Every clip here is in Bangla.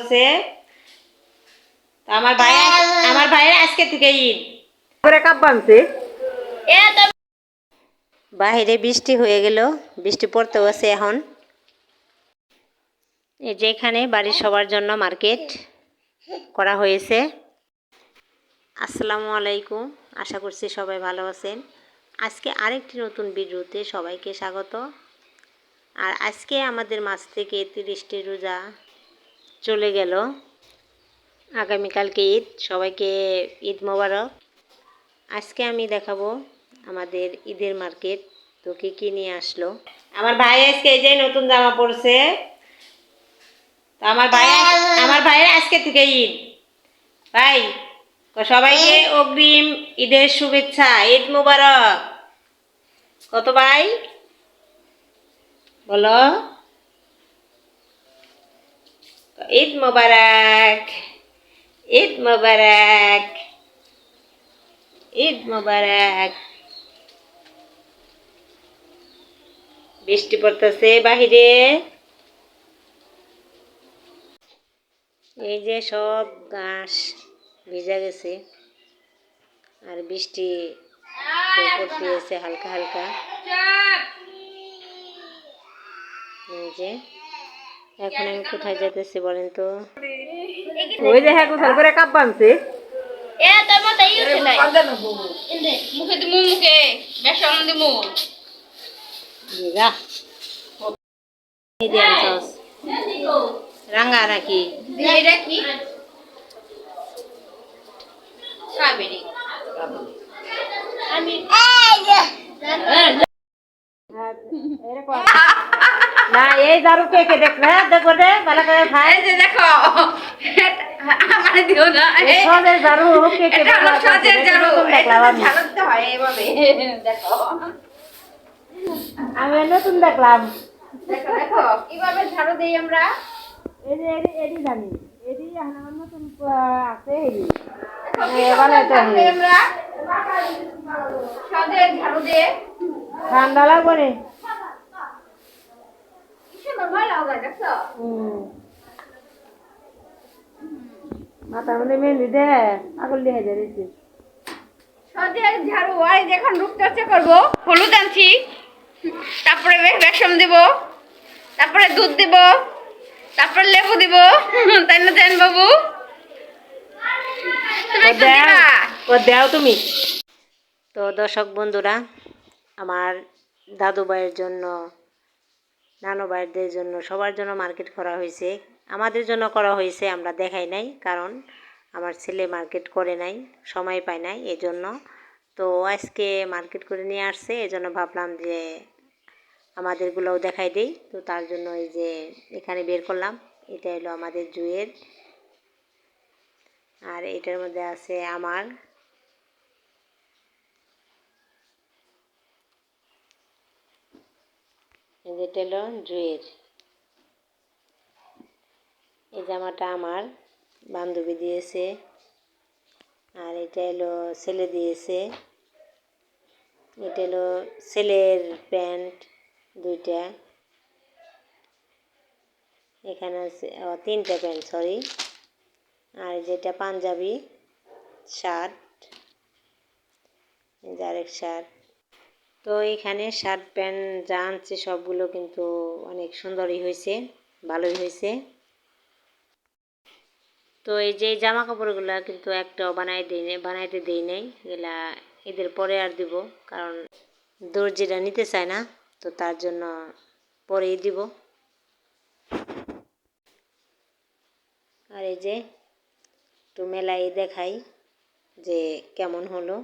পড়ছে। তো আমার ভাইয়ের আজকে থেকে ঈদ করে কাপ বানছে। বাহিরে বৃষ্টি হয়ে গেল, বৃষ্টি পড়তেও আছে এখন। এই যে এখানে বাড়ির সবার জন্য মার্কেট করা হয়েছে। আসসালামু আলাইকুম, আশা করছি সবাই ভালো আছেন। আজকে আরেকটি নতুন ভিডিওতে সবাইকে স্বাগত। আর আজকে আমাদের মাছ থেকে 30টি রোজা চলে গেল, আগামীকালকে ঈদ। সবাইকে ঈদ মোবারক। আজকে আমি দেখাবো আমাদের ঈদের মার্কেট, তো কী কী নিয়ে আসলো। আমার ভাই আজকে এই যে নতুন জামা পরছে। তো আমার ভাইয়ের আজকে থেকে ঈদ। ভাই সবাইকে অগ্রিম ঈদের শুভেচ্ছা, ঈদ মোবারক। কত ভাই বলো? ঈদ মোবারক, ঈদ মোবারক, ঈদ মোবারক। বৃষ্টি পড়তেছে বাহিরে। এই যে সব ঘাস ভিজা গেছে, আর বৃষ্টি পড়তে আছে হালকা হালকা। এই যে এখন আমি কোথায় যেতেছি বলেন তো? ওই যে হ্যাঁ কোথায় করে কাপ বানছে। রাঙ্গা নাকি না? এই দারু কে কে দেখবে? দেখো রে ভালো করে ভাই, যে দেখো আমারে দিও না। সজের দারু কে কে দেখবে? সজের দারু দেখলাম আমি। ঝাড়তে হয় এইভাবে। দেখো আমি নতুন দেখলাম। দেখো দেখো কিভাবে ঝাড়ু দেই আমরা। এই যে এডি জানি, এডি আমার নতুন আছে। এডি ভালো তো আমরা সজের ঝাড়ু দিয়ে ঠান্ডা লাগবে রে। মাথার মধ্যে মেহেন্দি দে আগল লিখে যাইছি। সজের ঝাড়ু আর যখন রূপচর্চা করবো, হলুদ আনছি, তারপরে বেসন দিব, তারপরে দুধ দিব, তারপরে লেবু দিব। তাই না জান বাবু? দেও তুমি। তো দর্শক বন্ধুরা, আমার দাদু ভাইয়ের জন্য, নানু ভাইদের জন্য, সবার জন্য মার্কেট করা হয়েছে। আমাদের জন্য করা হয়েছে, আমরা দেখাই নাই, কারণ আমার ছেলে মার্কেট করে নাই, সময় পায় নাই এজন্য। তো আজকে মার্কেট করে নিয়ে আসছে, এজন্য ভাবলাম যে আমাদেরগুলোও দেখাই দিই। তো তার জন্য এই যে এখানে বের করলাম। এটা হলো আমাদের জুয়ের, আর এটার মধ্যে আছে আমার। এটা হলো জুয়ের। এই জামাটা আমার বান্ধবী দিয়েছে, আর এটা হলো ছেলে দিয়েছে। এটা হলো ছেলের প্যান্ট দুইটা, এখানে আছে 3টা প্যান্ট, সরি। আর যেটা পাঞ্জাবি শার্ট, আরেক শার্ট। তো এখানে শার্ট প্যান্ট যা আনছে সবগুলো কিন্তু অনেক সুন্দরই হয়েছে, ভালোই হয়েছে। তো এই যে জামা কাপড়গুলো কিন্তু একটাও বানাইতে দেই নাই, এগুলা ঈদের পরে আর দিব, কারণ দর্জিরা নিতে চায় না, তো তার জন্য পরেই দিব। আর এই যে একটু মেলাই দেখাই যে কেমন হলো।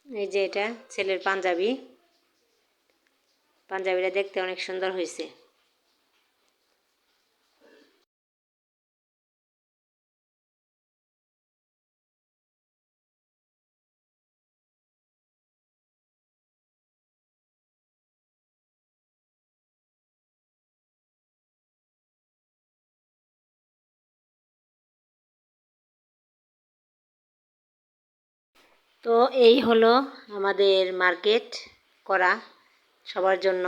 এই যে এটা ছেলের পাঞ্জাবি, পাঞ্জাবিটা দেখতে অনেক সুন্দর হয়েছে। তো এই হলো আমাদের মার্কেট করা সবার জন্য।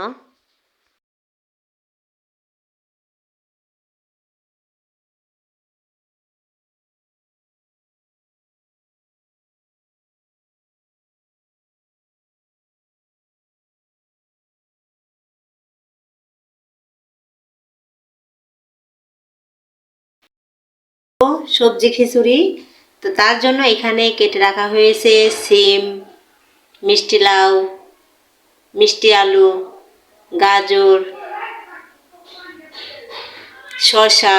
সবজি খিচুড়ি, তো তার জন্য এখানে কেটে রাখা হয়েছে সিম, মিষ্টি লাউ, মিষ্টি আলু, গাজর, শসা,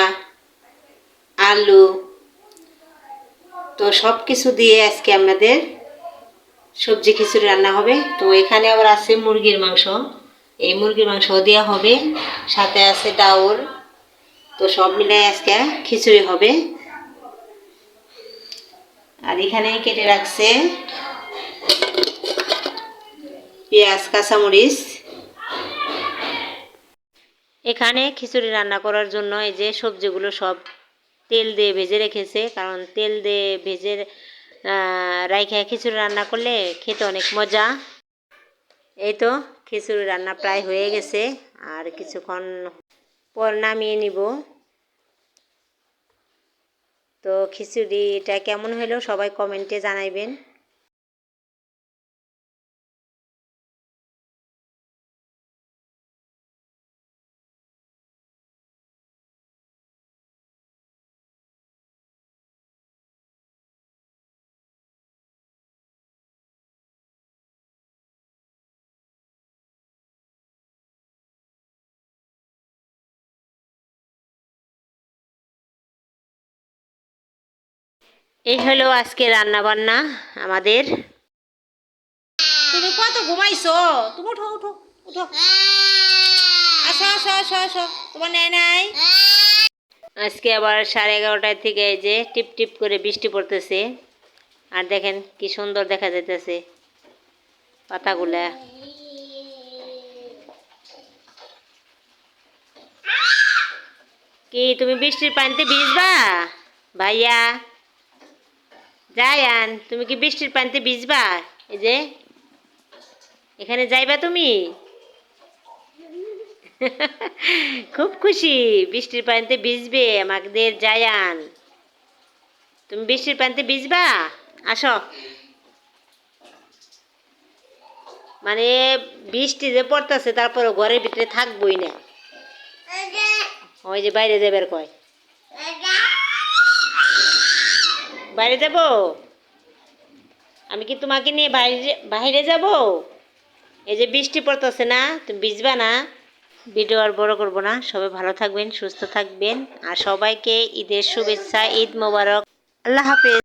আলু। তো সব কিছু দিয়ে আজকে আমাদের সবজি খিচুড়ি রান্না হবে। তো এখানে আবার আছে মুরগির মাংস, এই মুরগির মাংস দেওয়া হবে, সাথে আছে ডাউল। তো সব মিলে আজকে খিচুড়ি হবে। আর এখানে কেটে রাখছে পেঁয়াজ, কাঁচামরিচ। এখানে খিচুড়ি রান্না করার জন্য এই যে সবজিগুলো সব তেল দিয়ে ভেজে রেখেছে, কারণ তেল দিয়ে ভেজে রাইখা খিচুড়ি রান্না করলে খেতে অনেক মজা। এই তো খিচুড়ি রান্না প্রায় হয়ে গেছে, আর কিছুক্ষণ পর নামিয়ে নিব। তো খিচুড়িটা কেমন হলো সবাই কমেন্টে জানাইবেন। এই হলো আজকে রান্না বান্না আমাদের। তুমি কত ঘুমাইছো? তুমি উঠো উঠো উঠো, আসো আসো আসো আসো, তোমার নেয় নাই। আজকে আবার 11:30 থেকে এই যে টিপ টিপ করে বৃষ্টি পড়তেছে, আর দেখেন কি সুন্দর দেখা যাইতেছে পাতাগুলা। কি তুমি বৃষ্টির পানিতে ভিজবা ভাইয়া? জায়ান, তুমি কি বৃষ্টির পানিতে ভিজবা? এই যে এখানে যাইবা তুমি? খুব খুশি বৃষ্টির পানিতে ভিজবে আমাদের জায়ান। তুমি বৃষ্টির পানিতে ভিজবা? আসো। মানে বৃষ্টি যে পড়তেছে তারপরে ঘরের ভিতরে থাকবোই না। ওই যে বাইরে যাবার কয়, বাইরে যাব? আমি কি তোমাকে নিয়ে বাইরে বাইরে যাব? এই যে বৃষ্টি পড়তেছে না, তুমি ভিজবা না। ভিডিও আর বড় করব না, সবাই ভালো থাকবেন, সুস্থ থাকবেন, আর সবাইকে ঈদের শুভেচ্ছা, ঈদ মোবারক, আল্লাহ হাফেজ।